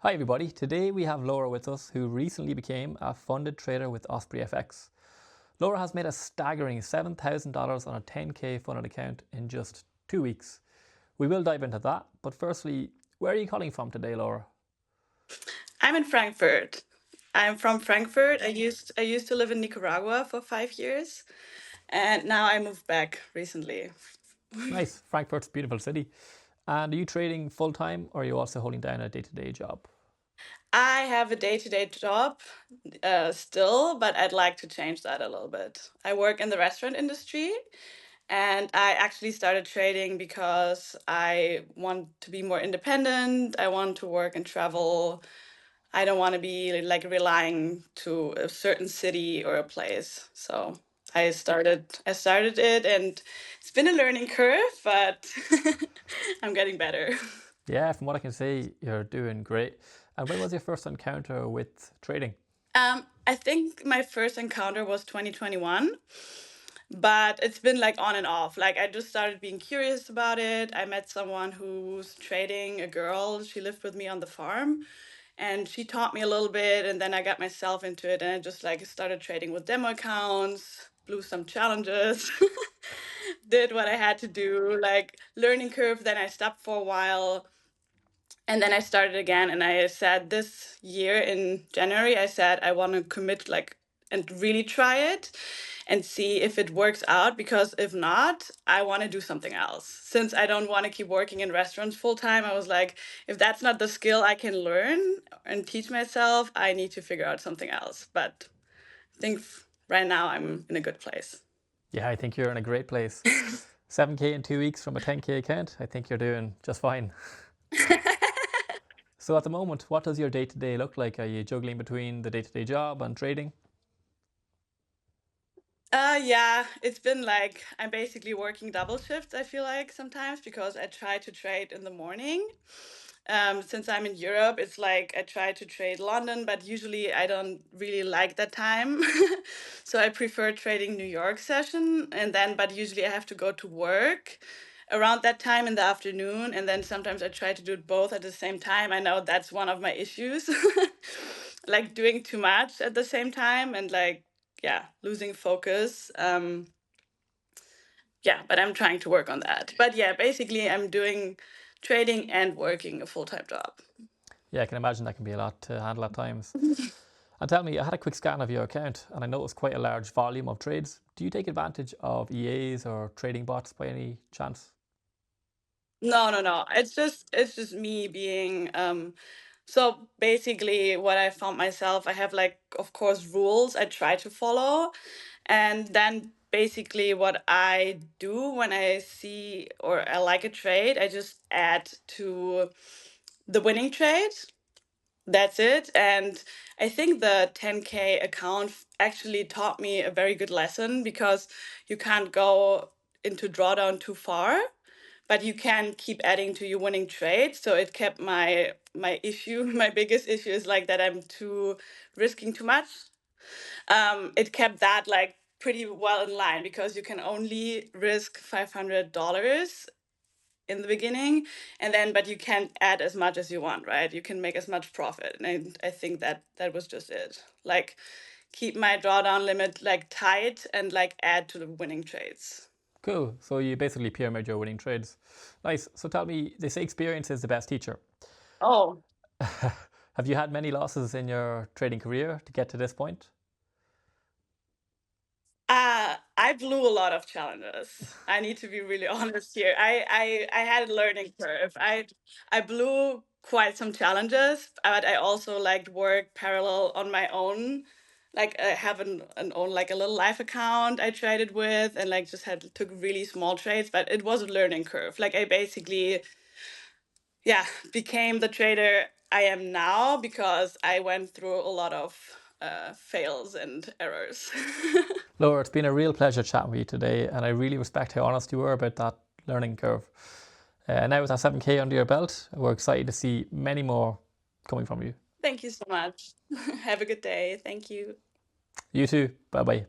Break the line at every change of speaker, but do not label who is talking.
Hi everybody, today we have Laura with us who recently became a funded trader with OspreyFX. Laura has made a staggering $7,000 on a 10k funded account in just 2 weeks. We will dive into that, but firstly, where are you calling from today, Laura?
I'm in Frankfurt. I'm from Frankfurt. I used to live in Nicaragua for 5 years, and now I moved back recently.
Nice, Frankfurt's a beautiful city. And are you trading full time or are you also holding down a day-to-day job?
I have a day-to-day job still, but I'd like to change that a little bit. I work in the restaurant industry, and I actually started trading because I want to be more independent. I want to work and travel. I don't want to be like relying to a certain city or a place. So I started it, and it's been a learning curve, but I'm getting better.
Yeah, from what I can see, you're doing great. And when was your first encounter with trading?
I think my first encounter was 2021, but it's been like on and off. Like I just started being curious about it. I met someone who's trading, a girl. She lived with me on the farm, and she taught me a little bit, and then I got myself into it, and I just like started trading with demo accounts, blew some challenges, did what I had to do, like learning curve. Then I stopped for a while, and then I started again, and I said this year in January, I said I want to commit like and really try it and see if it works out, because if not, I want to do something else. Since I don't want to keep working in restaurants full time, I was like, if that's not the skill I can learn and teach myself, I need to figure out something else. But I think right now I'm in a good place.
Yeah, I think you're in a great place. 7k in 2 weeks from a 10k account, I think you're doing just fine. So at the moment, what does your day to day look like? Are you juggling between the day to day job and trading?
Yeah, it's been like I'm basically working double shifts, I feel like sometimes, because I try to trade in the morning. Since I'm in Europe, it's like I try to trade London, but usually I don't really like that time. So I prefer trading New York session, and then, but usually I have to go to work around that time in the afternoon, and then sometimes I try to do it both at the same time. I know that's one of my issues. Like doing too much at the same time, and like, yeah, losing focus. Yeah, but I'm trying to work on that. But yeah, basically I'm doing trading and working a full-time job.
Yeah, I can imagine that can be a lot to handle at times. And tell me, I had a quick scan of your account and I noticed quite a large volume of trades. Do you take advantage of EAs or trading bots by any chance?
No, no, no. It's just me being so basically what I found myself, I have like of course rules I try to follow. And then basically what I do when I see or I like a trade, I just add to the winning trade. That's it. And I think the 10K account actually taught me a very good lesson, because you can't go into drawdown too far, but you can keep adding to your winning trade. So it kept my issue, my biggest issue is like that I'm too risking too much. It kept that like pretty well in line, because you can only risk $500 in the beginning, and then but you can't add as much as you want, right? You can make as much profit, and I think that that was just it. Like keep my drawdown limit like tight and like add to the winning trades.
Cool. So you basically pyramid your winning trades. Nice. So tell me, they say experience is the best teacher.
Oh,
Have you had many losses in your trading career to get to this point?
I blew a lot of challenges. I need to be really honest here. I had a learning curve. I blew quite some challenges, but I also like work parallel on my own. Like I have an own like a little life account I traded with, and like just had took really small trades, but it was a learning curve. Like I basically, yeah, became the trader I am now because I went through a lot of fails and errors.
Laura, it's been a real pleasure chatting with you today, and I really respect how honest you were about that learning curve. Now with that 7k under your belt, we're excited to see many more coming from you.
Thank you so much. Have a good day. Thank you.
You too. Bye bye.